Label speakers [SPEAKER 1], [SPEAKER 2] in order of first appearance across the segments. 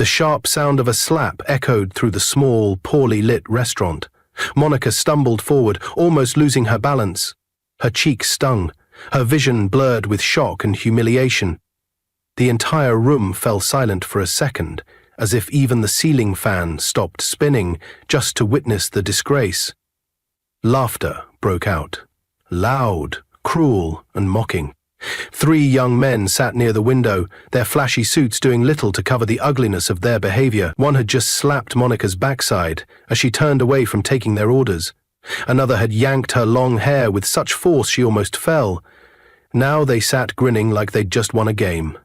[SPEAKER 1] The sharp sound of a slap echoed through the small, poorly lit restaurant. Monica stumbled forward, almost losing her balance. Her cheeks stung, her vision blurred with shock and humiliation. The entire room fell silent for a second, as if even the ceiling fan stopped spinning just to witness the disgrace. Laughter broke out, loud, cruel, and mocking. 3 young men sat near the window, their flashy suits doing little to cover the ugliness of their behavior. One had just slapped Monica's backside as she turned away from taking their orders. Another had yanked her long hair with such force she almost fell. Now they sat grinning like they'd just won a game.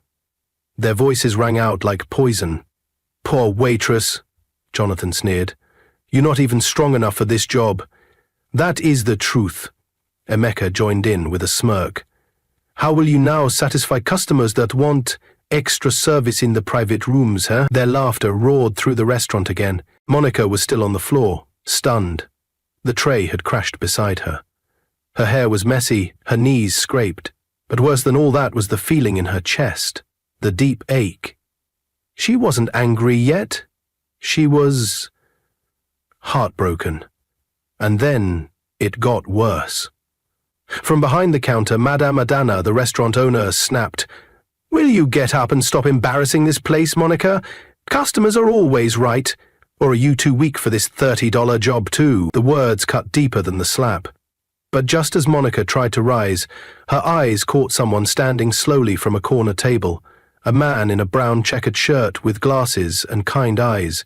[SPEAKER 1] Their voices rang out like poison. "Poor waitress," Jonathan sneered. "You're not even strong enough for this job." "That is the truth," Emeka joined in with a smirk. "How will you now satisfy customers that want extra service in the private rooms, huh?" Their laughter roared through the restaurant again. Monica was still on the floor, stunned. The tray had crashed beside her. Her hair was messy, her knees scraped, but worse than all that was the feeling in her chest, the deep ache. She wasn't angry yet. She was heartbroken. And then it got worse. From behind the counter, Madame Adana, the restaurant owner, snapped, "Will you get up and stop embarrassing this place, Monica? Customers are always right. Or are you too weak for this $30 job too?" The words cut deeper than the slap. But just as Monica tried to rise, her eyes caught someone standing slowly from a corner table, a man in a brown checkered shirt with glasses and kind eyes.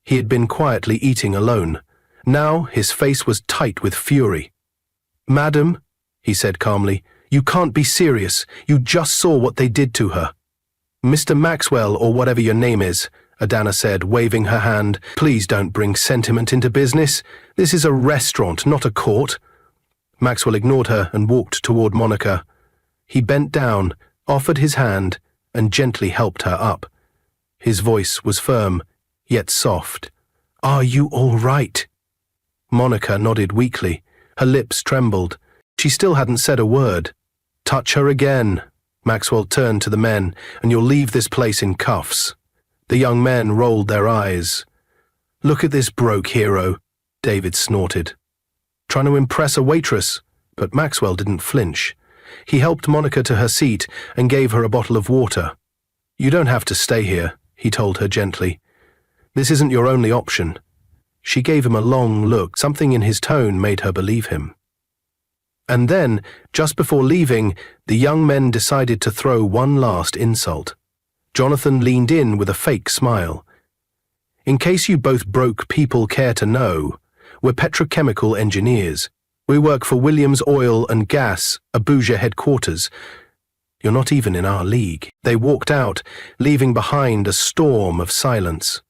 [SPEAKER 1] He had been quietly eating alone. Now his face was tight with fury. "Madam," he said calmly, "you can't be serious. You just saw what they did to her." "Mr. Maxwell, or whatever your name is," Adana said, waving her hand, "please don't bring sentiment into business. This is a restaurant, not a court." Maxwell ignored her and walked toward Monica. He bent down, offered his hand, and gently helped her up. His voice was firm, yet soft. "Are you all right?" Monica nodded weakly. Her lips trembled. She still hadn't said a word. "Touch her again." Maxwell turned to the men, "and you'll leave this place in cuffs." The young men rolled their eyes. "Look at this broke hero," David snorted. "Trying to impress a waitress," but Maxwell didn't flinch. He helped Monica to her seat and gave her a bottle of water. "You don't have to stay here," he told her gently. "This isn't your only option." She gave him a long look. Something in his tone made her believe him. And then, just before leaving, the young men decided to throw one last insult. Jonathan leaned in with a fake smile. "In case you both broke people care to know, we're petrochemical engineers. We work for Williams Oil and Gas, Abuja headquarters. You're not even in our league." They walked out, leaving behind a storm of silence.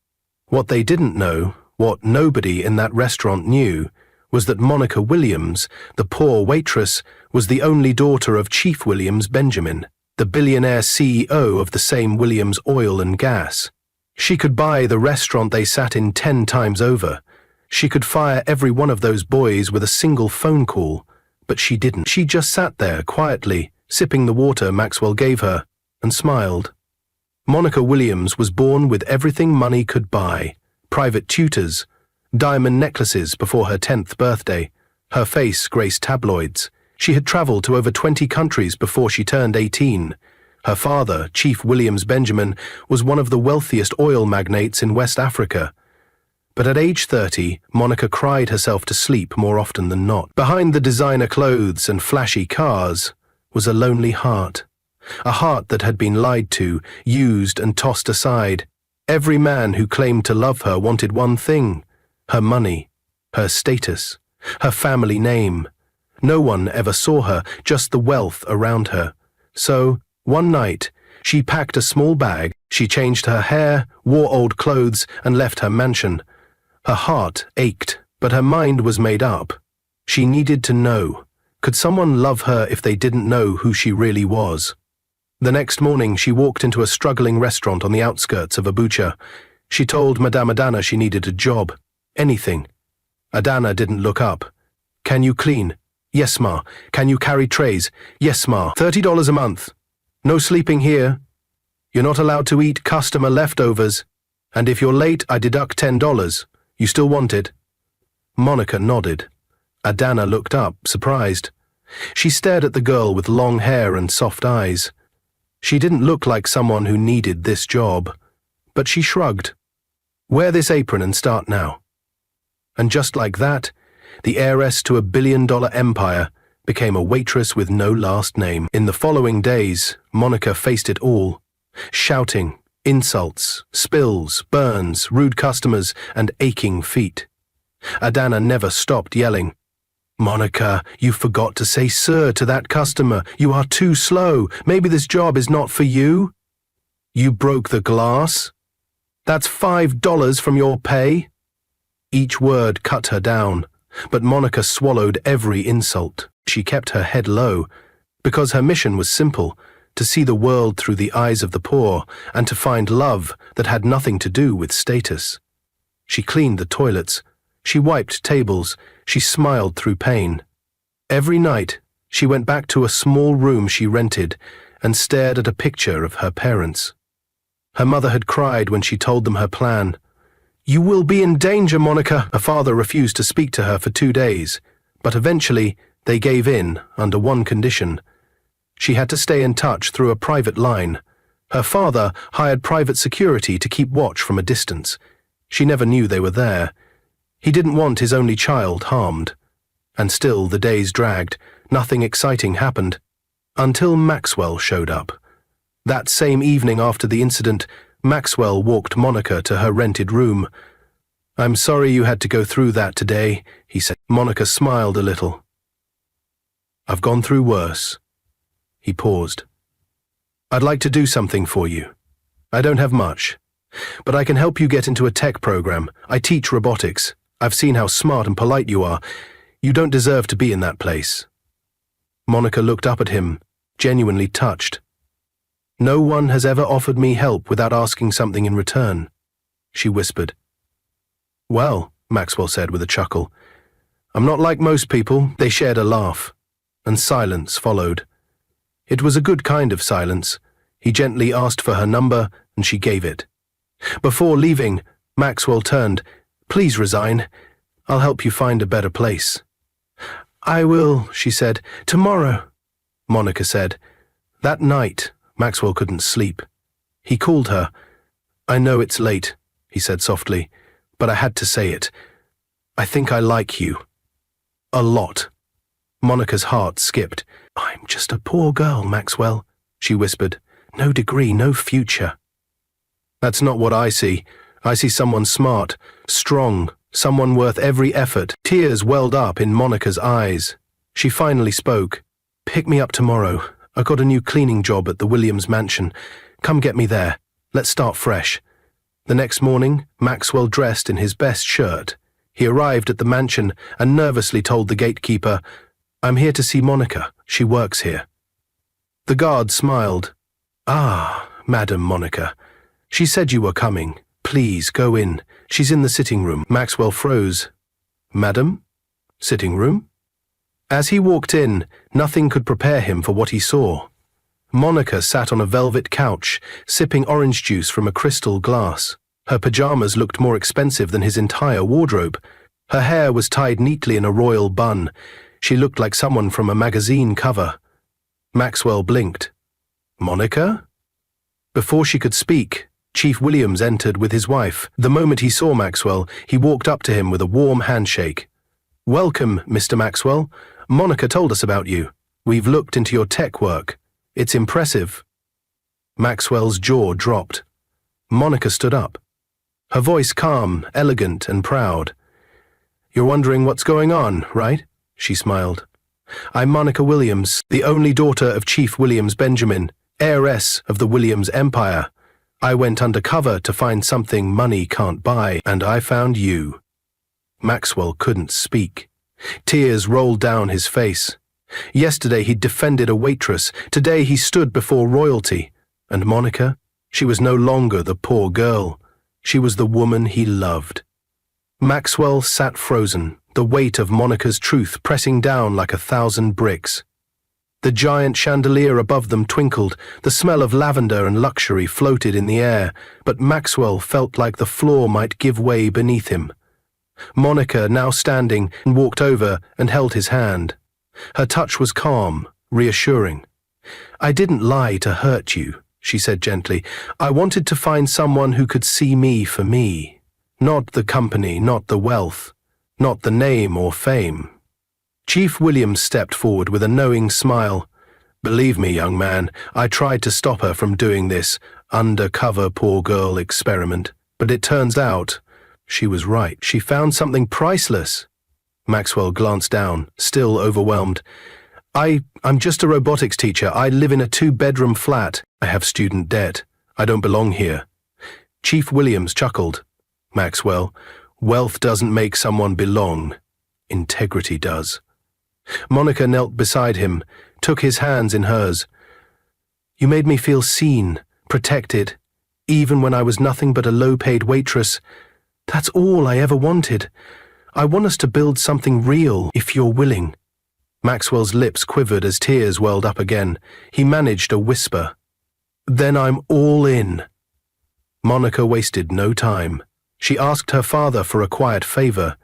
[SPEAKER 1] What they didn't know, what nobody in that restaurant knew, was that Monica Williams, the poor waitress, was the only daughter of Chief Williams Benjamin, the billionaire CEO of the same Williams Oil and Gas. She could buy the restaurant they sat in 10 times over. She could fire every one of those boys with a single phone call, but she didn't. She just sat there quietly, sipping the water Maxwell gave her, and smiled. Monica Williams was born with everything money could buy: private tutors, diamond necklaces before her 10th birthday. Her face graced tabloids. She had traveled to over 20 countries before she turned 18. Her father, Chief Williams Benjamin, was one of the wealthiest oil magnates in West Africa. But at age 30, Monica cried herself to sleep more often than not. Behind the designer clothes and flashy cars was a lonely heart. A heart that had been lied to, used and tossed aside. Every man who claimed to love her wanted one thing: her money, her status, her family name. No one ever saw her, just the wealth around her. So, one night, she packed a small bag, she changed her hair, wore old clothes, and left her mansion. Her heart ached, but her mind was made up. She needed to know. Could someone love her if they didn't know who she really was? The next morning, she walked into a struggling restaurant on the outskirts of Abuja. She told Madame Adana she needed a job. Anything. Adana didn't look up. "Can you clean?" "Yes, ma." "Can you carry trays?" "Yes, ma." $30 a month. "No sleeping here." "You're not allowed to eat customer leftovers." And if you're late, I deduct $10. You still want it?" Monica nodded. Adana looked up, surprised. She stared at the girl with long hair and soft eyes. She didn't look like someone who needed this job, but she shrugged. "Wear this apron and start now." And just like that, the heiress to a billion-dollar empire became a waitress with no last name. In the following days, Monica faced it all. Shouting, insults, spills, burns, rude customers, and aching feet. Adana never stopped yelling. "Monica, you forgot to say sir to that customer. You are too slow. Maybe this job is not for you. You broke the glass. That's $5 from your pay." Each word cut her down, but Monica swallowed every insult. She kept her head low, because her mission was simple, to see the world through the eyes of the poor and to find love that had nothing to do with status. She cleaned the toilets. She wiped tables. She smiled through pain. Every night, she went back to a small room she rented and stared at a picture of her parents. Her mother had cried when she told them her plan. "You will be in danger, Monica." Her father refused to speak to her for 2 days, but eventually they gave in under one condition. She had to stay in touch through a private line. Her father hired private security to keep watch from a distance. She never knew they were there. He didn't want his only child harmed. And still the days dragged. Nothing exciting happened. Until Maxwell showed up. That same evening after the incident, Maxwell walked Monica to her rented room. "I'm sorry you had to go through that today," he said. Monica smiled a little. "I've gone through worse." He paused. "I'd like to do something for you. I don't have much, but I can help you get into a tech program. I teach robotics. I've seen how smart and polite you are. You don't deserve to be in that place." Monica looked up at him, genuinely touched. "No one has ever offered me help without asking something in return," she whispered. "Well," Maxwell said with a chuckle, "I'm not like most people." They shared a laugh, and silence followed. It was a good kind of silence. He gently asked for her number, and she gave it. Before leaving, Maxwell turned. "Please resign. I'll help you find a better place." "I will," she said. "Tomorrow," Monica said. That night, Maxwell couldn't sleep. He called her. "I know it's late," he said softly, "but I had to say it. I think I like you. A lot." Monica's heart skipped. "I'm just a poor girl, Maxwell," she whispered. "No degree, no future." "That's not what I see. I see someone smart, strong, someone worth every effort." Tears welled up in Monica's eyes. She finally spoke. "Pick me up tomorrow. I got a new cleaning job at the Williams mansion. Come get me there. Let's start fresh." The next morning, Maxwell dressed in his best shirt. He arrived at the mansion and nervously told the gatekeeper, "I'm here to see Monica. She works here." The guard smiled. "Ah, Madam Monica. She said you were coming. Please, go in. She's in the sitting room." Maxwell froze. "Madam? Sitting room?" As he walked in, nothing could prepare him for what he saw. Monica sat on a velvet couch, sipping orange juice from a crystal glass. Her pajamas looked more expensive than his entire wardrobe. Her hair was tied neatly in a royal bun. She looked like someone from a magazine cover. Maxwell blinked. "Monica?" Before she could speak, Chief Williams entered with his wife. The moment he saw Maxwell, he walked up to him with a warm handshake. "Welcome, Mr. Maxwell. Monica told us about you. We've looked into your tech work. It's impressive." Maxwell's jaw dropped. Monica stood up. Her voice calm, elegant, and proud. "You're wondering what's going on, right?" She smiled. "I'm Monica Williams, the only daughter of Chief Williams Benjamin, heiress of the Williams Empire. I went undercover to find something money can't buy, and I found you." Maxwell couldn't speak. Tears rolled down his face. Yesterday he'd defended a waitress. Today he stood before royalty. And Monica? She was no longer the poor girl. She was the woman he loved. Maxwell sat frozen, the weight of Monica's truth pressing down like 1,000 bricks. The giant chandelier above them twinkled, the smell of lavender and luxury floated in the air, but Maxwell felt like the floor might give way beneath him. Monica, now standing, walked over and held his hand. Her touch was calm, reassuring. "I didn't lie to hurt you," she said gently. "I wanted to find someone who could see me for me. Not the company, not the wealth, not the name or fame." Chief Williams stepped forward with a knowing smile. "Believe me, young man, I tried to stop her from doing this undercover poor girl experiment, but it turns out she was right. She found something priceless." Maxwell glanced down, still overwhelmed. I'm just a robotics teacher. I live in a 2-bedroom flat. I have student debt. I don't belong here." Chief Williams chuckled. "Maxwell, wealth doesn't make someone belong. Integrity does." Monica knelt beside him, took his hands in hers. "You made me feel seen, protected, even when I was nothing but a low-paid waitress. That's all I ever wanted. I want us to build something real, if you're willing." Maxwell's lips quivered as tears welled up again. He managed a whisper. "Then I'm all in." Monica wasted no time. She asked her father for a quiet favor.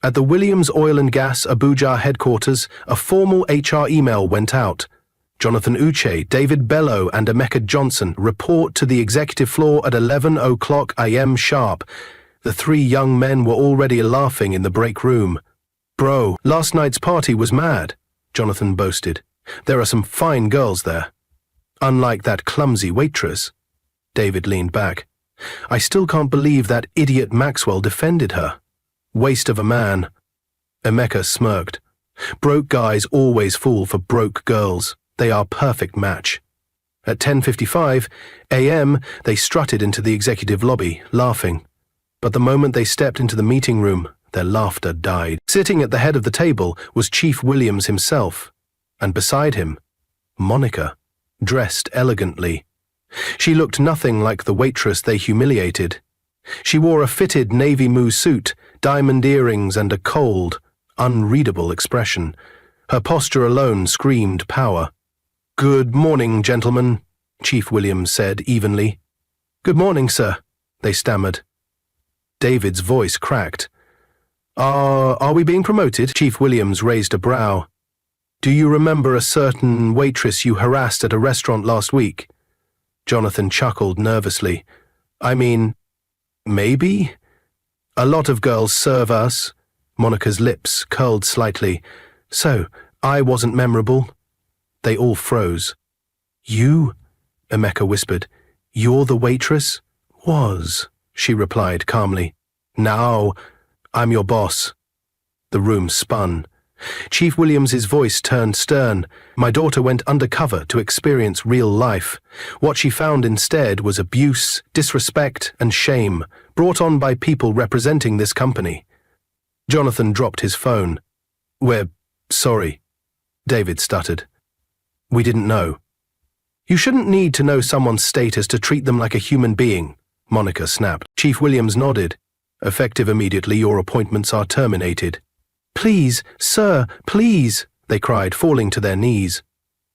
[SPEAKER 1] At the Williams Oil and Gas Abuja headquarters, a formal HR email went out. "Jonathan Uche, David Bello, and Emeka Johnson report to the executive floor at 11 o'clock a.m. sharp." The 3 young men were already laughing in the break room. "Bro, last night's party was mad," Jonathan boasted. "There are some fine girls there." "Unlike that clumsy waitress." David leaned back. "I still can't believe that idiot Maxwell defended her. Waste of a man." Emeka smirked. "Broke guys always fall for broke girls. They are perfect match." At 10:55 a.m., they strutted into the executive lobby, laughing. But the moment they stepped into the meeting room, their laughter died. Sitting at the head of the table was Chief Williams himself, and beside him, Monica, dressed elegantly. She looked nothing like the waitress they humiliated. She wore a fitted navy blue suit, diamond earrings, and a cold, unreadable expression. Her posture alone screamed power. "Good morning, gentlemen," Chief Williams said evenly. "Good morning, sir," they stammered. David's voice cracked. Are we being promoted?" Chief Williams raised a brow. "Do you remember a certain waitress you harassed at a restaurant last week?" Jonathan chuckled nervously. "I mean, maybe? A lot of girls serve us." Monica's lips curled slightly. "So, I wasn't memorable?" They all froze. "You?" Emeka whispered. "You're the waitress?" "Was," she replied calmly. "Now, I'm your boss." The room spun. Chief Williams's voice turned stern. "My daughter went undercover to experience real life. What she found instead was abuse, disrespect, and shame, brought on by people representing this company." Jonathan dropped his phone. "We're sorry," David stuttered. "We didn't know." "You shouldn't need to know someone's status to treat them like a human being," Monica snapped. Chief Williams nodded. "Effective immediately, your appointments are terminated." "Please, sir, please," they cried, falling to their knees.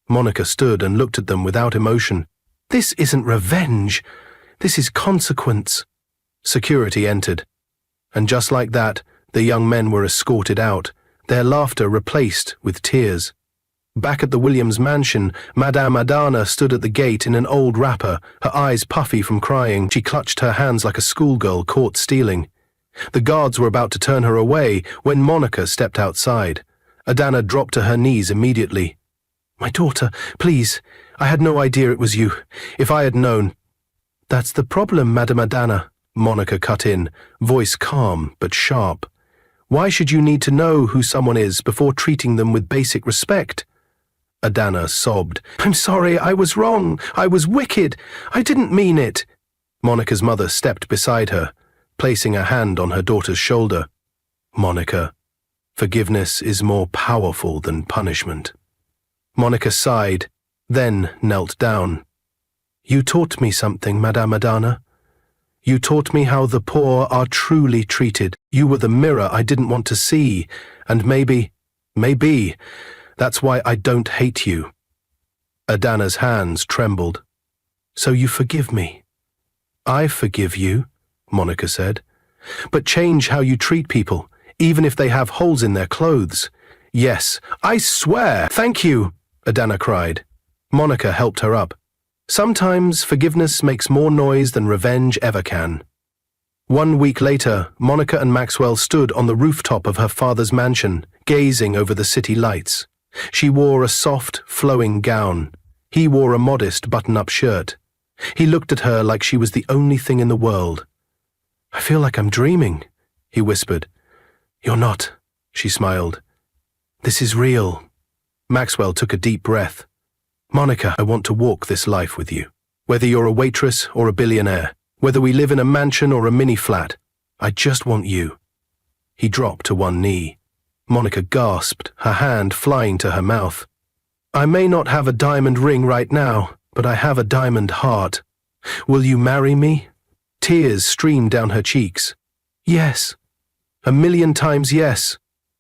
[SPEAKER 1] Monica stood and looked at them without emotion. "This isn't revenge. This is consequence." Security entered. And just like that, the young men were escorted out, their laughter replaced with tears. Back at the Williams mansion, Madame Adana stood at the gate in an old wrapper, her eyes puffy from crying. She clutched her hands like a schoolgirl caught stealing. The guards were about to turn her away when Monica stepped outside. Adana dropped to her knees immediately. "My daughter, please. I had no idea it was you. If I had known—" "That's the problem, Madame Adana," Monica cut in, voice calm but sharp. "Why should you need to know who someone is before treating them with basic respect?" Adana sobbed. "I'm sorry, I was wrong. I was wicked. I didn't mean it." Monica's mother stepped beside her, placing a hand on her daughter's shoulder. "Monica, forgiveness is more powerful than punishment." Monica sighed, then knelt down. "You taught me something, Madame Adana. You taught me how the poor are truly treated. You were the mirror I didn't want to see, and maybe, That's why I don't hate you." Adana's hands trembled. "So you forgive me?" "I forgive you," Monica said. "But change how you treat people, even if they have holes in their clothes." "Yes, I swear." "Thank you," Adana cried. Monica helped her up. Sometimes forgiveness makes more noise than revenge ever can. 1 week later, Monica and Maxwell stood on the rooftop of her father's mansion, gazing over the city lights. She wore a soft, flowing gown. He wore a modest button-up shirt. He looked at her like she was the only thing in the world. "I feel like I'm dreaming," he whispered. "You're not," she smiled. "This is real." Maxwell took a deep breath. "Monica, I want to walk this life with you. Whether you're a waitress or a billionaire, whether we live in a mansion or a mini-flat, I just want you." He dropped to one knee. Monica gasped, her hand flying to her mouth. "I may not have a diamond ring right now, but I have a diamond heart. Will you marry me?" Tears streamed down her cheeks. "Yes. 1,000,000 times yes."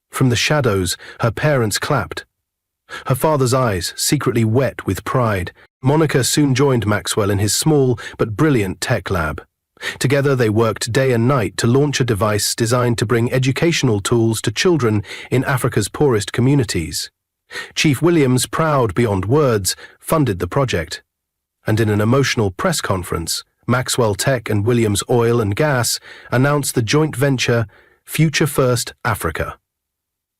[SPEAKER 1] From the shadows, her parents clapped. Her father's eyes secretly wet with pride. Monica soon joined Maxwell in his small but brilliant tech lab. Together they worked day and night to launch a device designed to bring educational tools to children in Africa's poorest communities. Chief Williams, proud beyond words, funded the project. And in an emotional press conference, Maxwell Tech and Williams Oil and Gas announced the joint venture Future First Africa.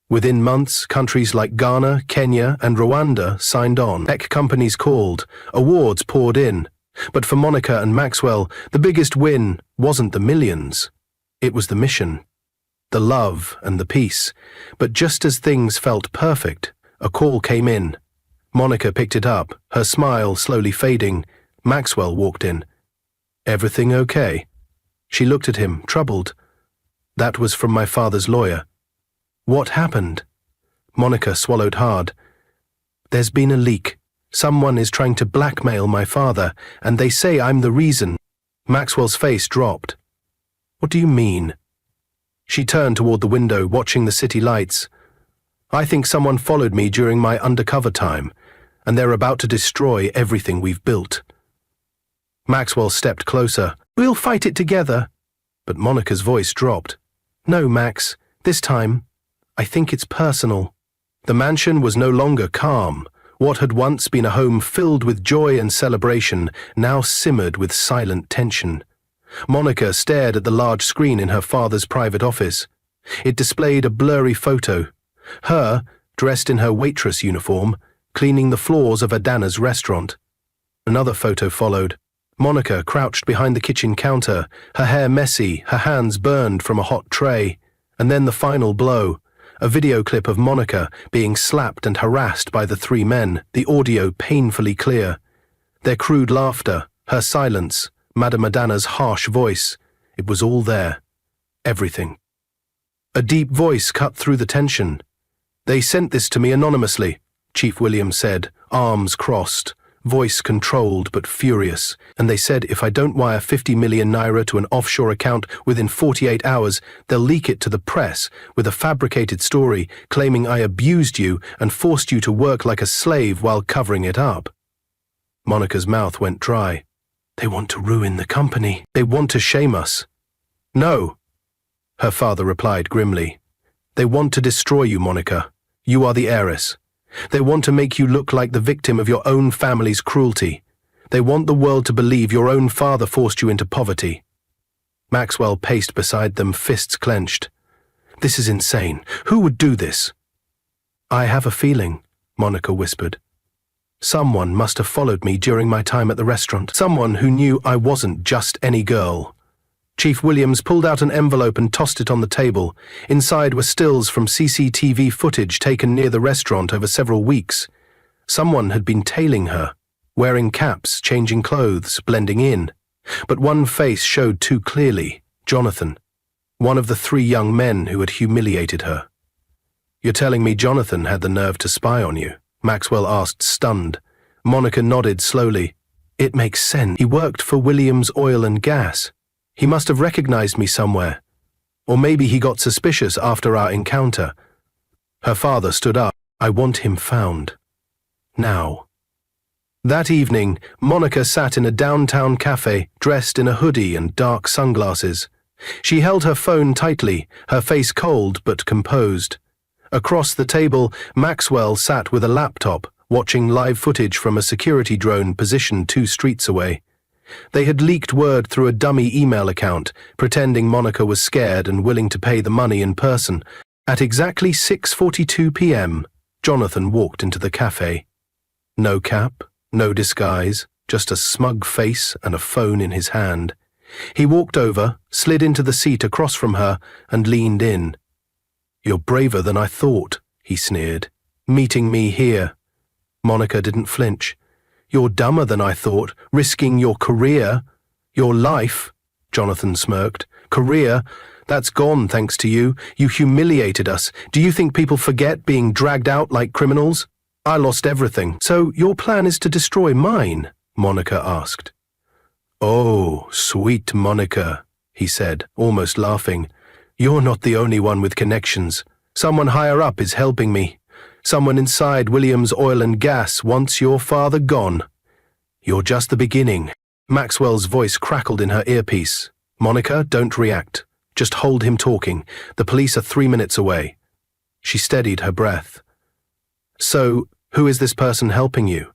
[SPEAKER 1] Within months, countries like Ghana, Kenya, and Rwanda signed on. Tech companies called, awards poured in. But for Monica and Maxwell, the biggest win wasn't the millions. It was the mission, the love and the peace. But just as things felt perfect, a call came in. Monica picked it up, her smile slowly fading. Maxwell walked in. "Everything okay?" She looked at him, troubled. "That was from my father's lawyer." "What happened?" Monica swallowed hard. "There's been a leak. Someone is trying to blackmail my father, and they say I'm the reason." Maxwell's face dropped. "What do you mean?" She turned toward the window, watching the city lights. "I think someone followed me during my undercover time, and they're about to destroy everything we've built." Maxwell stepped closer. "We'll fight it together." But Monica's voice dropped. "No, Max, this time, I think it's personal." The mansion was no longer calm. What had once been a home filled with joy and celebration now simmered with silent tension. Monica stared at the large screen in her father's private office. It displayed a blurry photo. Her, dressed in her waitress uniform, cleaning the floors of Adana's restaurant. Another photo followed. Monica crouched behind the kitchen counter, her hair messy, her hands burned from a hot tray. And then the final blow. A video clip of Monica being slapped and harassed by the 3 men, the audio painfully clear. Their crude laughter, her silence, Madame Adana's harsh voice. It was all there. Everything. A deep voice cut through the tension. "They sent this to me anonymously," Chief Williams said, arms crossed, voice controlled but furious, "and they said if I don't wire 50 million naira to an offshore account within 48 hours, they'll leak it to the press with a fabricated story claiming I abused you and forced you to work like a slave while covering it up." Monica's mouth went dry. "They want to ruin the company. They want to shame us." "No," her father replied grimly. "They want to destroy you, Monica. You are the heiress. They want to make you look like the victim of your own family's cruelty. They want the world to believe your own father forced you into poverty." Maxwell paced beside them, fists clenched. "This is insane. Who would do this?" "I have a feeling," Monica whispered. "Someone must have followed me during my time at the restaurant. Someone who knew I wasn't just any girl." Chief Williams pulled out an envelope and tossed it on the table. Inside were stills from CCTV footage taken near the restaurant over several weeks. Someone had been tailing her, wearing caps, changing clothes, blending in. But one face showed too clearly, Jonathan, one of the 3 young men who had humiliated her. "You're telling me Jonathan had the nerve to spy on you?" Maxwell asked, stunned. Monica nodded slowly. "It makes sense. He worked for Williams Oil and Gas. He must have recognized me somewhere. Or maybe he got suspicious after our encounter." Her father stood up. I want him found. Now. That evening, Monica sat in a downtown cafe, dressed in a hoodie and dark sunglasses. She held her phone tightly, her face cold but composed. Across the table, Maxwell sat with a laptop, watching live footage from a security drone positioned 2 streets away. They had leaked word through a dummy email account, pretending Monica was scared and willing to pay the money in person. At exactly 6:42 p.m., Jonathan walked into the cafe. No cap, no disguise, just a smug face and a phone in his hand. He walked over, slid into the seat across from her, and leaned in. "You're braver than I thought," he sneered. "Meeting me here." Monica didn't flinch. "You're dumber than I thought, risking your career." "Your life," Jonathan smirked. "Career? That's gone thanks to you. You humiliated us. Do you think people forget being dragged out like criminals? I lost everything. So your plan is to destroy mine?" Monica asked. "Oh, sweet Monica," he said, almost laughing. "You're not the only one with connections. Someone higher up is helping me. Someone inside Williams Oil and Gas wants your father gone. You're just the beginning." Maxwell's voice crackled in her earpiece. "Monica, don't react. Just hold him talking. The police are 3 minutes away." She steadied her breath. "So, who is this person helping you?"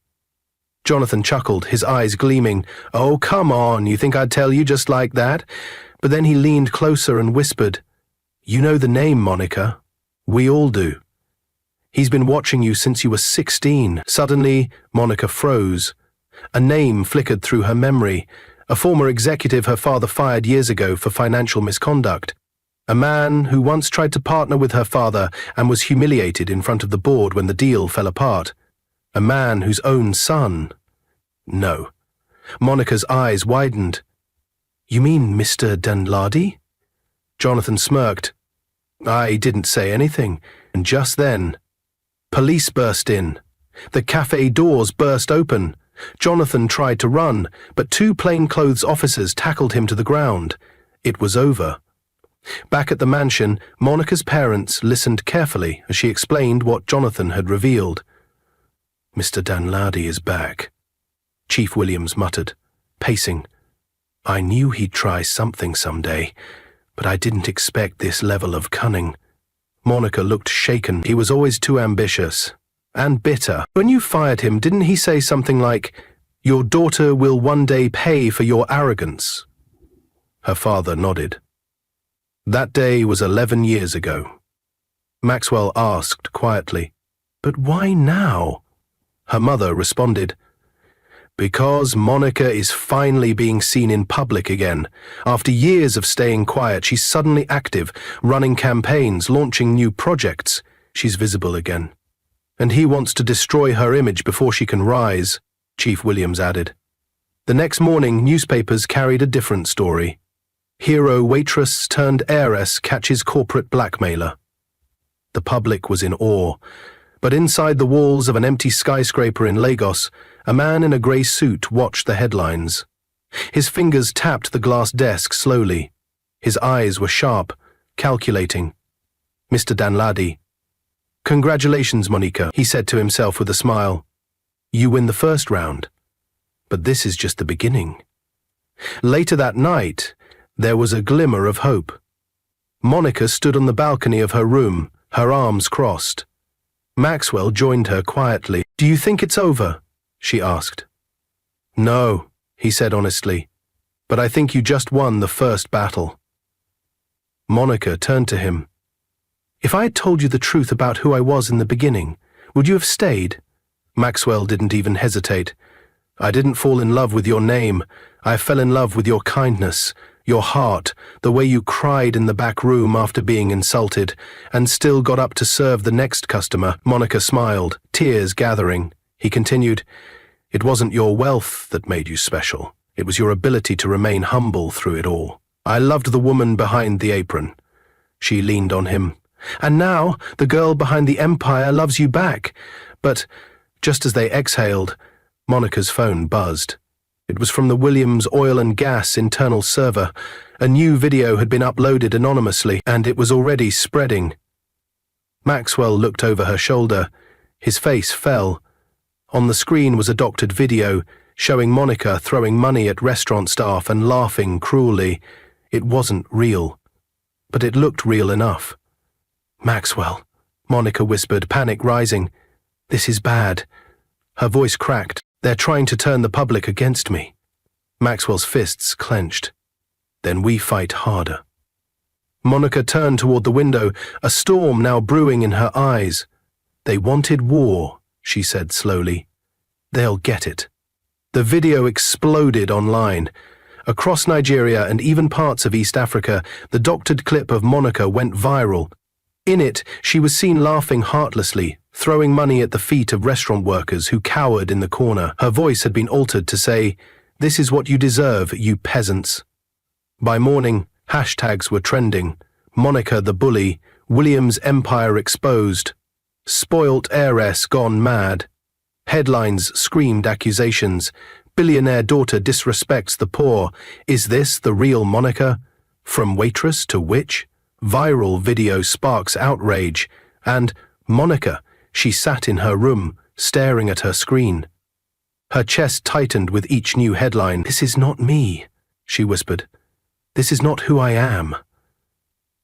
[SPEAKER 1] Jonathan chuckled, his eyes gleaming. "Oh, come on, you think I'd tell you just like that?" But then he leaned closer and whispered, "You know the name, Monica. We all do. He's been watching you since you were 16. Suddenly, Monica froze. A name flickered through her memory, a former executive her father fired years ago for financial misconduct. A man who once tried to partner with her father and was humiliated in front of the board when the deal fell apart. A man whose own son. No. Monica's eyes widened. "You mean Mr. Dunladi?" Jonathan smirked. "I didn't say anything." And just then, police burst in. The cafe doors burst open. Jonathan tried to run, but 2 plainclothes officers tackled him to the ground. It was over. Back at the mansion, Monica's parents listened carefully as she explained what Jonathan had revealed. "Mr. Dunladi is back," Chief Williams muttered, pacing. "I knew he'd try something someday, but I didn't expect this level of cunning." Monica looked shaken. "He was always too ambitious. And bitter. When you fired him, didn't he say something like, 'Your daughter will one day pay for your arrogance'?" Her father nodded. "That day was 11 years ago." Maxwell asked quietly, "But why now?" Her mother responded, "Because Monica is finally being seen in public again. After years of staying quiet, she's suddenly active, running campaigns, launching new projects. She's visible again. And he wants to destroy her image before she can rise," Chief Williams added. The next morning, newspapers carried a different story. Hero waitress turned heiress catches corporate blackmailer. The public was in awe. But inside the walls of an empty skyscraper in Lagos, a man in a grey suit watched the headlines. His fingers tapped the glass desk slowly. His eyes were sharp, calculating. "Mr. Dunladi." "Congratulations, Monica," he said to himself with a smile. "You win the first round. But this is just the beginning." Later that night, there was a glimmer of hope. Monica stood on the balcony of her room, her arms crossed. Maxwell joined her quietly. "Do you think it's over?" she asked. "No," he said honestly, "but I think you just won the first battle." Monica turned to him. "If I had told you the truth about who I was in the beginning, would you have stayed?" Maxwell didn't even hesitate. "I didn't fall in love with your name. I fell in love with your kindness, your heart, the way you cried in the back room after being insulted, and still got up to serve the next customer." Monica smiled, tears gathering. He continued, "It wasn't your wealth that made you special. It was your ability to remain humble through it all. I loved the woman behind the apron." She leaned on him. "And now the girl behind the empire loves you back." But just as they exhaled, Monica's phone buzzed. It was from the Williams Oil and Gas internal server. A new video had been uploaded anonymously, and it was already spreading. Maxwell looked over her shoulder. His face fell. On the screen was a doctored video showing Monica throwing money at restaurant staff and laughing cruelly. It wasn't real, but it looked real enough. "Maxwell," Monica whispered, panic rising. "This is bad." Her voice cracked. "They're trying to turn the public against me." Maxwell's fists clenched. "Then we fight harder." Monica turned toward the window, a storm now brewing in her eyes. "They wanted war," she said slowly. "They'll get it." The video exploded online. Across Nigeria and even parts of East Africa, the doctored clip of Monica went viral. In it, she was seen laughing heartlessly, throwing money at the feet of restaurant workers who cowered in the corner. Her voice had been altered to say, "This is what you deserve, you peasants." By morning, hashtags were trending. Monica the bully, William's empire exposed, spoilt heiress gone mad. Headlines screamed accusations. Billionaire daughter disrespects the poor. Is this the real Monica? From waitress to witch? Viral video sparks outrage. And Monica, she sat in her room, staring at her screen. Her chest tightened with each new headline. "This is not me," she whispered. "This is not who I am."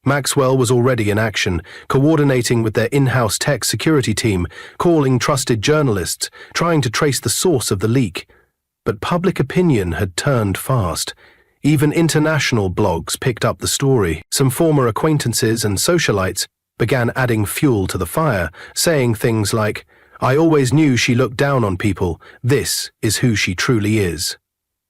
[SPEAKER 1] Maxwell was already in action, coordinating with their in-house tech security team, calling trusted journalists, trying to trace the source of the leak. But public opinion had turned fast. Even international blogs picked up the story. Some former acquaintances and socialites began adding fuel to the fire, saying things like, "I always knew she looked down on people. This is who she truly is."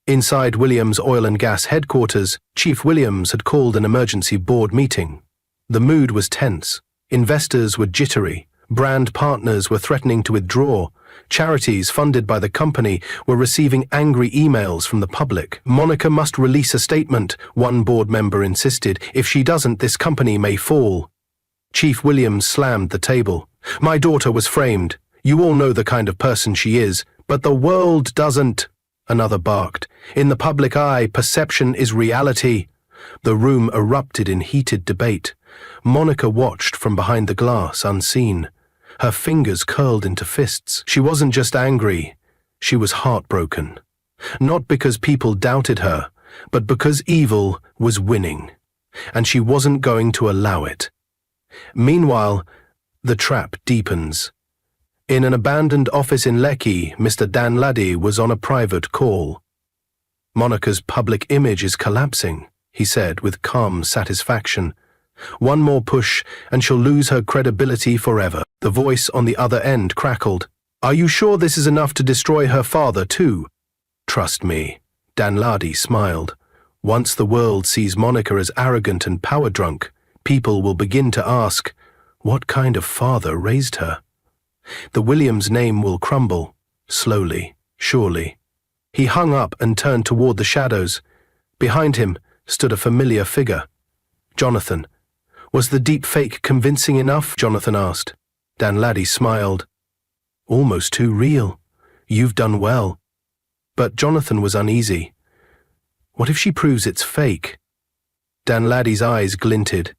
[SPEAKER 1] Inside Williams Oil and Gas headquarters, Chief Williams had called an emergency board meeting. The mood was tense. Investors were jittery. Brand partners were threatening to withdraw. Charities funded by the company were receiving angry emails from the public. "Monica must release a statement," one board member insisted. "If she doesn't, this company may fall." Chief Williams slammed the table. "My daughter was framed. You all know the kind of person she is, but the world doesn't." Another barked. "In the public eye, perception is reality." The room erupted in heated debate. Monica watched from behind the glass, unseen. Her fingers curled into fists. She wasn't just angry. She was heartbroken. Not because people doubted her, but because evil was winning. And she wasn't going to allow it. Meanwhile, the trap deepens. In an abandoned office in Lekki, Mr. Danladi was on a private call. "Monica's public image is collapsing," he said with calm satisfaction. "One more push and she'll lose her credibility forever." The voice on the other end crackled. "Are you sure this is enough to destroy her father too?" "Trust me," Danladi smiled. "Once the world sees Monica as arrogant and power-drunk, people will begin to ask, what kind of father raised her? The Williams name will crumble, slowly, surely." He hung up and turned toward the shadows. Behind him stood a familiar figure. "Jonathan." "Was the deep fake convincing enough?" Jonathan asked. Danladi smiled. "Almost too real. You've done well." But Jonathan was uneasy. "What if she proves it's fake?" Danladi's eyes glinted.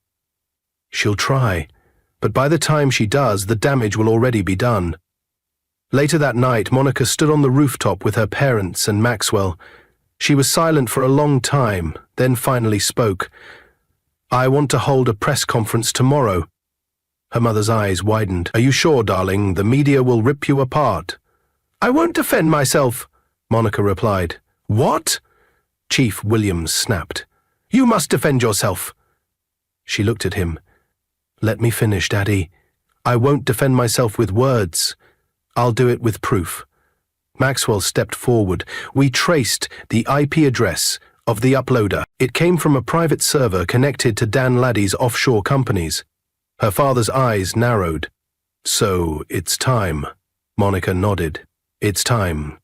[SPEAKER 1] "She'll try. But by the time she does, the damage will already be done." Later that night, Monica stood on the rooftop with her parents and Maxwell. She was silent for a long time, then finally spoke. "I want to hold a press conference tomorrow." Her mother's eyes widened. "Are you sure, darling? The media will rip you apart." "I won't defend myself," Monica replied. "What?" Chief Williams snapped. "You must defend yourself." She looked at him. "Let me finish, Daddy. I won't defend myself with words. I'll do it with proof." Maxwell stepped forward. "We traced the IP address of the uploader. It came from a private server connected to Danladi's offshore companies." Her father's eyes narrowed. "So, it's time." Monica nodded. "It's time."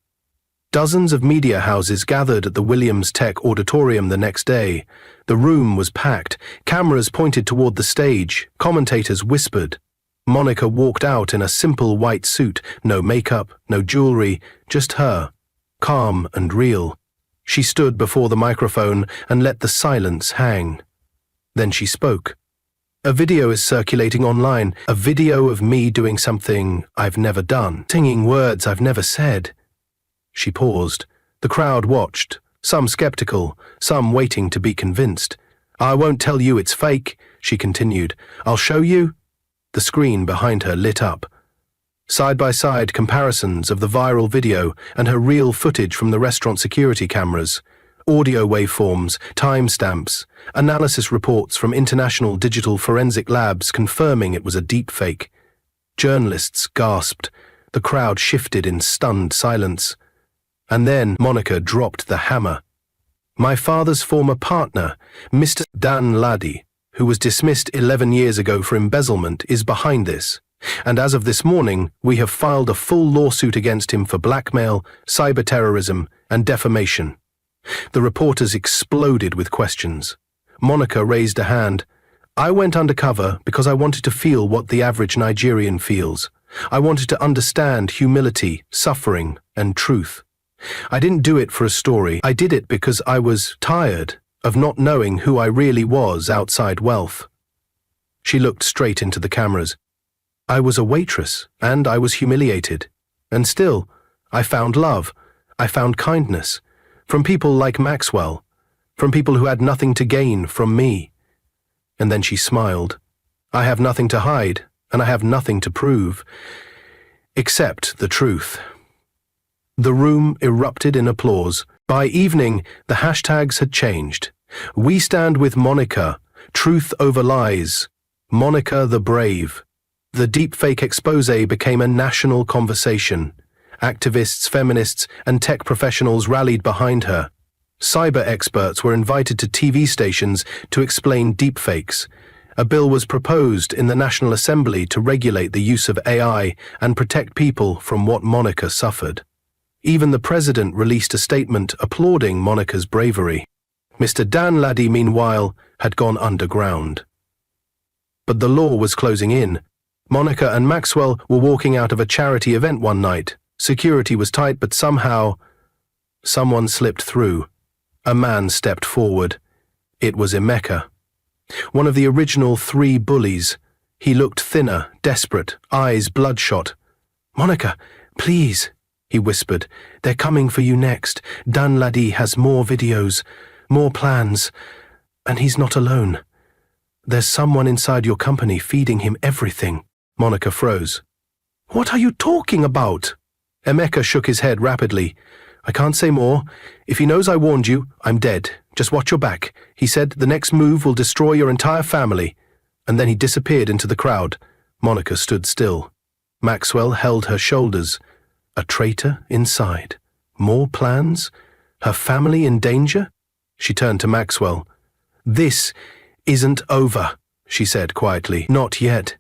[SPEAKER 1] Dozens of media houses gathered at the Williams Tech Auditorium the next day. The room was packed. Cameras pointed toward the stage. Commentators whispered. Monica walked out in a simple white suit, no makeup, no jewelry, just her, calm and real. She stood before the microphone and let the silence hang. Then she spoke. A video is circulating online, a video of me doing something I've never done, singing words I've never said. She paused. The crowd watched, some skeptical, some waiting to be convinced. I won't tell you it's fake, she continued. I'll show you. The screen behind her lit up. Side-by-side comparisons of the viral video and her real footage from the restaurant security cameras. Audio waveforms, timestamps, analysis reports from international digital forensic labs confirming it was a deepfake. Journalists gasped. The crowd shifted in stunned silence. And then Monica dropped the hammer. My father's former partner, Mr. Dan Laddie, who was dismissed 11 years ago for embezzlement, is behind this. And as of this morning, we have filed a full lawsuit against him for blackmail, cyberterrorism, and defamation. The reporters exploded with questions. Monica raised a hand. I went undercover because I wanted to feel what the average Nigerian feels. I wanted to understand humility, suffering, and truth. I didn't do it for a story. I did it because I was tired of not knowing who I really was outside wealth. She looked straight into the cameras. I was a waitress, and I was humiliated. And still, I found love. I found kindness. From people like Maxwell, from people who had nothing to gain from me. And then she smiled. I have nothing to hide, and I have nothing to prove, except the truth. The room erupted in applause. By evening, the hashtags had changed. We stand with Monica, truth over lies, Monica the brave. The deepfake expose became a national conversation. Activists, feminists, and tech professionals rallied behind her. Cyber experts were invited to TV stations to explain deepfakes. A bill was proposed in the National Assembly to regulate the use of AI and protect people from what Monica suffered. Even the president released a statement applauding Monica's bravery. Mr. Dan Laddie, meanwhile, had gone underground. But the law was closing in. Monica and Maxwell were walking out of a charity event one night. Security was tight, but somehow, someone slipped through. A man stepped forward. It was Emeka, one of the original 3 bullies. He looked thinner, desperate, eyes bloodshot. Monica, please, he whispered. They're coming for you next. Dan Laddie has more videos, more plans, and he's not alone. There's someone inside your company feeding him everything. Monica froze. What are you talking about? Emeka shook his head rapidly. I can't say more. If he knows I warned you, I'm dead. Just watch your back. He said the next move will destroy your entire family. And then he disappeared into the crowd. Monica stood still. Maxwell held her shoulders. A traitor inside. More plans? Her family in danger? She turned to Maxwell. This isn't over, she said quietly. Not yet.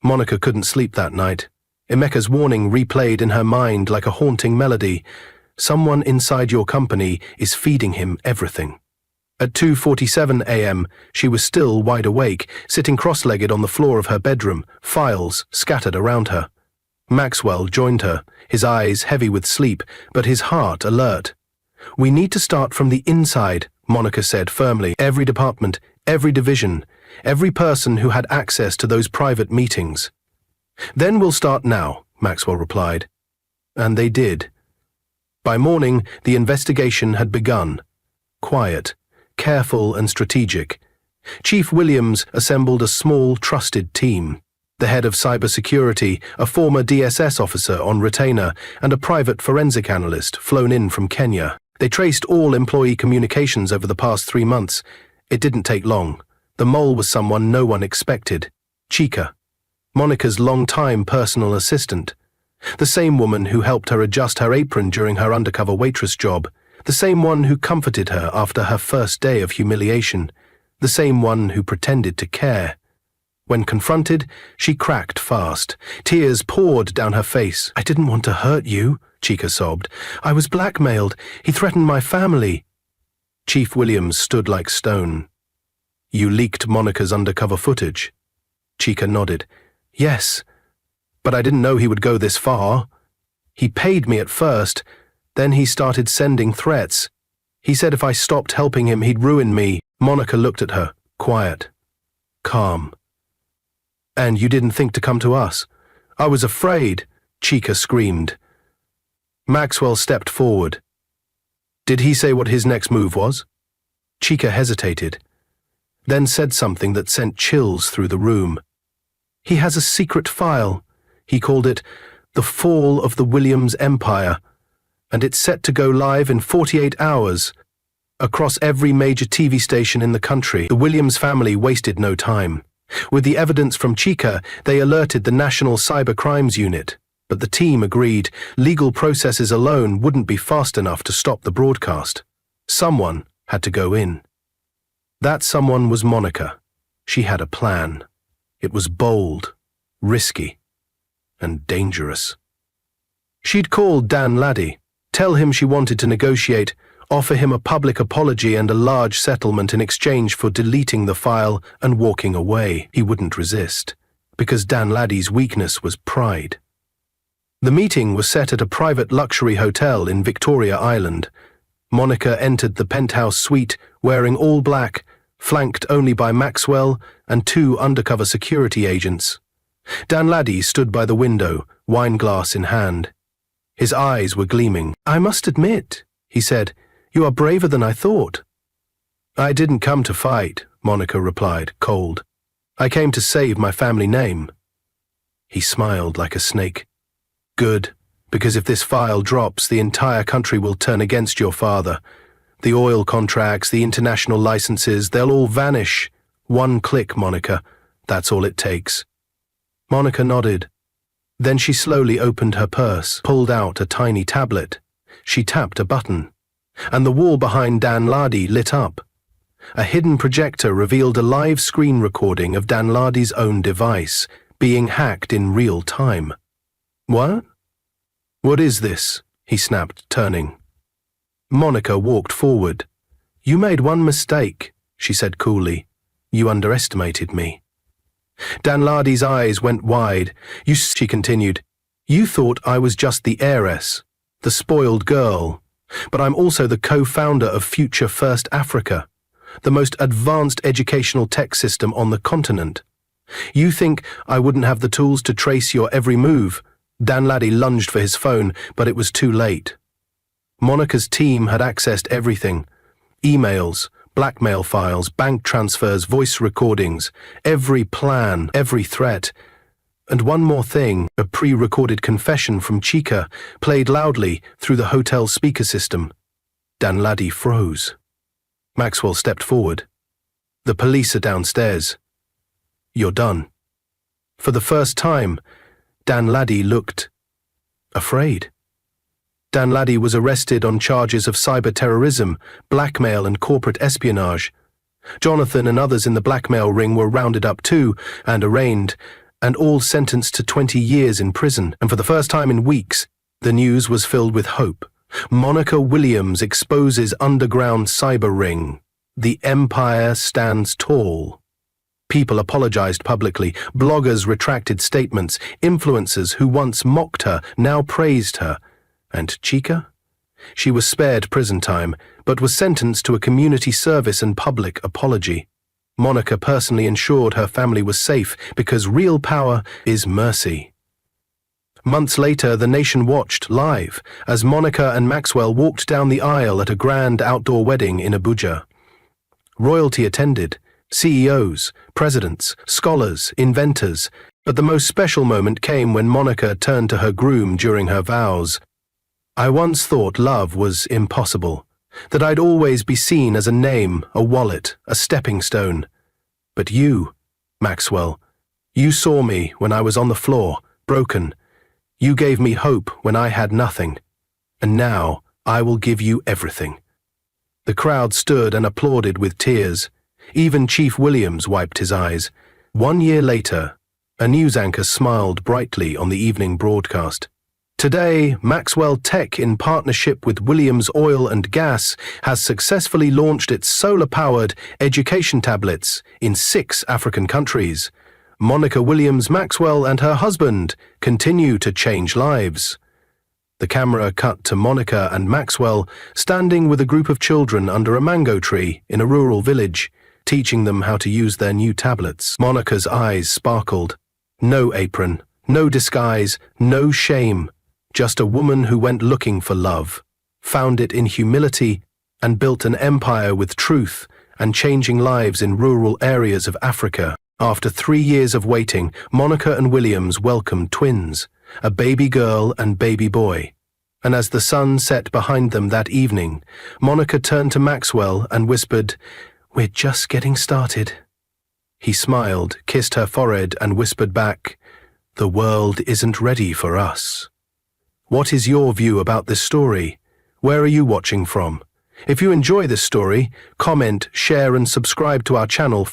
[SPEAKER 1] Monica couldn't sleep that night. Emeka's warning replayed in her mind like a haunting melody. Someone inside your company is feeding him everything. At 2:47 a.m., she was still wide awake, sitting cross-legged on the floor of her bedroom, files scattered around her. Maxwell joined her, his eyes heavy with sleep, but his heart alert. We need to start from the inside, Monica said firmly. Every department, every division, every person who had access to those private meetings. Then we'll start now, Maxwell replied. And they did. By morning, the investigation had begun. Quiet, careful and strategic. Chief Williams assembled a small, trusted team. The head of cybersecurity, a former DSS officer on retainer, and a private forensic analyst flown in from Kenya. They traced all employee communications over the past 3 months. It didn't take long. The mole was someone no one expected. Chika, Monica's long-time personal assistant. The same woman who helped her adjust her apron during her undercover waitress job. The same one who comforted her after her first day of humiliation. The same one who pretended to care. When confronted, she cracked fast. Tears poured down her face. I didn't want to hurt you, Chika sobbed. I was blackmailed. He threatened my family. Chief Williams stood like stone. You leaked Monica's undercover footage? Chika nodded. Yes, but I didn't know he would go this far. He paid me at first, then he started sending threats. He said if I stopped helping him, he'd ruin me. Monica looked at her, quiet, calm. And you didn't think to come to us? I was afraid, Chica screamed. Maxwell stepped forward. Did he say what his next move was? Chica hesitated, then said something that sent chills through the room. He has a secret file. He called it The Fall of the Williams Empire, and it's set to go live in 48 hours. Across every major TV station in the country, the Williams family wasted no time. With the evidence from Chica, they alerted the National Cyber Crimes Unit, but the team agreed legal processes alone wouldn't be fast enough to stop the broadcast. Someone had to go in. That someone was Monica. She had a plan. It was bold, risky, and dangerous. She'd called Dan Laddie, tell him she wanted to negotiate, offer him a public apology and a large settlement in exchange for deleting the file and walking away. He wouldn't resist, because Dan Laddie's weakness was pride. The meeting was set at a private luxury hotel in Victoria Island. Monica entered the penthouse suite wearing all black, flanked only by Maxwell and 2 undercover security agents. Dan Laddie stood by the window, wineglass in hand. His eyes were gleaming. I must admit, he said, you are braver than I thought. I didn't come to fight, Monica replied, cold. I came to save my family name. He smiled like a snake. Good, because if this file drops, the entire country will turn against your father. The oil contracts, the international licenses, they'll all vanish. 1 click, Monica. That's all it takes. Monica nodded. Then she slowly opened her purse, pulled out a tiny tablet. She tapped a button, and the wall behind Dan Laddie lit up. A hidden projector revealed a live screen recording of Dan Laddie's own device, being hacked in real time. What? What is this? He snapped, turning. Monica walked forward. You made one mistake, she said coolly. You underestimated me. Dan Laddie's eyes went wide. She continued, you thought I was just the heiress, the spoiled girl, but I'm also the co-founder of Future First Africa, the most advanced educational tech system on the continent. You think I wouldn't have the tools to trace your every move? Dan Laddie lunged for his phone, but it was too late. Monica's team had accessed everything. Emails, blackmail files, bank transfers, voice recordings, every plan, every threat. And one more thing, a pre-recorded confession from Chica played loudly through the hotel speaker system. Dan Laddie froze. Maxwell stepped forward. The police are downstairs. You're done. For the first time, Dan Laddie looked afraid. Dan Laddie was arrested on charges of cyber-terrorism, blackmail and corporate espionage. Jonathan and others in the blackmail ring were rounded up too and arraigned, and all sentenced to 20 years in prison. And for the first time in weeks, the news was filled with hope. Monica Williams exposes underground cyber ring. The empire stands tall. People apologized publicly, bloggers retracted statements, influencers who once mocked her now praised her. And Chica? She was spared prison time, but was sentenced to a community service and public apology. Monica personally ensured her family was safe because real power is mercy. Months later, the nation watched live as Monica and Maxwell walked down the aisle at a grand outdoor wedding in Abuja. Royalty attended, CEOs, presidents, scholars, inventors, but the most special moment came when Monica turned to her groom during her vows. I once thought love was impossible, that I'd always be seen as a name, a wallet, a stepping stone. But you, Maxwell, you saw me when I was on the floor, broken. You gave me hope when I had nothing. And now I will give you everything. The crowd stood and applauded with tears. Even Chief Williams wiped his eyes. 1 year later, a news anchor smiled brightly on the evening broadcast. Today, Maxwell Tech, in partnership with Williams Oil and Gas, has successfully launched its solar-powered education tablets in 6 African countries. Monica Williams Maxwell and her husband continue to change lives. The camera cut to Monica and Maxwell standing with a group of children under a mango tree in a rural village, teaching them how to use their new tablets. Monica's eyes sparkled. No apron, no disguise, no shame. Just a woman who went looking for love, found it in humility, and built an empire with truth and changing lives in rural areas of Africa. After 3 years of waiting, Monica and Williams welcomed twins, a baby girl and baby boy. And as the sun set behind them that evening, Monica turned to Maxwell and whispered, "We're just getting started." He smiled, kissed her forehead, and whispered back, "The world isn't ready for us." What is your view about this story? Where are you watching from? If you enjoy this story, comment, share, and subscribe to our channel